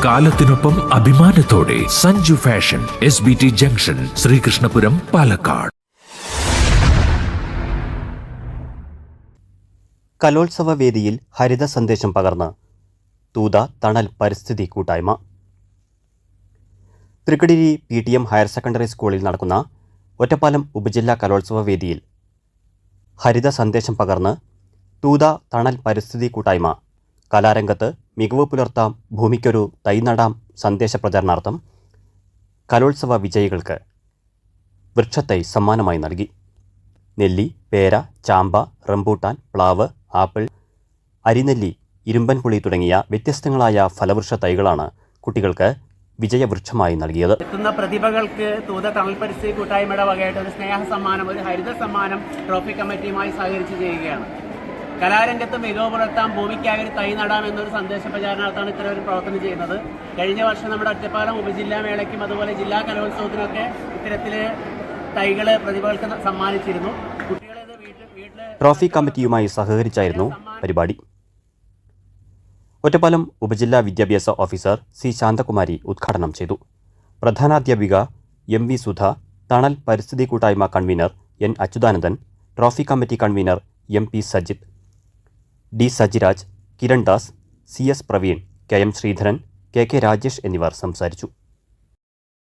കാലത്തിനൊപ്പം അഭിമാനത്തോടെ Sanju fashion SBT junction, Sreekrishnapuram, Palakkad. കലോത്സവ വേദിയിൽ ഹരിത സന്ദേശം പകർന്ന് തൂത തണൽ പരിസ്ഥിതി കൂട്ടായ്മ. തൃക്കടിരി PTM ഹയർ സെക്കൻഡറി സ്കൂളിൽ നടക്കുന്ന ഒറ്റപ്പാലം ഉപജില്ലാ കലോത്സവ വേദിയിൽ ഹരിത സന്ദേശം പകർന്ന് തൂത തണൽ പരിസ്ഥിതി കൂട്ടായ്മ കലാരംഗത്ത് മികവ് പുലർത്താം, ഭൂമിക്കൊരു തൈ നടാം സന്ദേശ പ്രചരണാർത്ഥം കലോത്സവ വിജയികൾക്ക് വൃക്ഷത്തൈ സമ്മാനമായി നൽകി. നെല്ലി, പേര, ചാമ്പ, റംബൂട്ടാൻ, പ്ലാവ്, ആപ്പിൾ, അരിനെല്ലി, ഇരുമ്പൻപുളി തുടങ്ങിയ വ്യത്യസ്തങ്ങളായ ഫലവൃക്ഷ തൈകളാണ് കുട്ടികൾക്ക് വിജയവൃക്ഷമായി നൽകിയത്. എത്തുന്ന പ്രതിഭകൾക്ക് തൂത തണൽ പരിസ്ഥിതി കൂട്ടായ്മയുടെ വകയായിട്ട് ഒരു സ്നേഹ സമ്മാനം, ഒരു ഹരിത സമ്മാനം ട്രോഫി കമ്മിറ്റിയുമായി സഹകരിച്ച് ചെയ്യുകയാണ്. കലാരംഗത്ത് മികവ് പുലർത്താൻ, ഭൂമിക്കായി ഒരു തൈ നടാം എന്നൊരു സന്ദേശ പ്രചാരണാർത്ഥാണ് ഇത്തരം ഒരു പ്രവർത്തനം ചെയ്യുന്നത്. കഴിഞ്ഞ വർഷം നമ്മുടെ ഒറ്റപ്പാലം ഉപജില്ലാ മേളയ്ക്കും അതുപോലെ ജില്ലാ കലോത്സവത്തിനൊക്കെ ഇത്തരത്തിൽ തൈകൾ പ്രതിഭകൾക്ക് സമ്മാനിച്ചിരുന്നു. കുട്ടികളെ വീട്ടിൽ ട്രോഫി കമ്മിറ്റിയുമായി സഹകരിച്ചായിരുന്നു പരിപാടി. ഒറ്റപ്പാലം ഉപജില്ലാ വിദ്യാഭ്യാസ ഓഫീസർ C. ശാന്തകുമാരി ഉദ്ഘാടനം ചെയ്തു. പ്രധാനാധ്യാപിക MV. സുധ, തണൽ പരിസ്ഥിതി കൂട്ടായ്മ convener N. Achuthanandan, trophy committee convener MP. Sajith, D. Sajiraj, Kiran Das, CS. Praveen, KM. Sreedharan, KK. Rajesh എന്നിവർ സംസാരിച്ചു.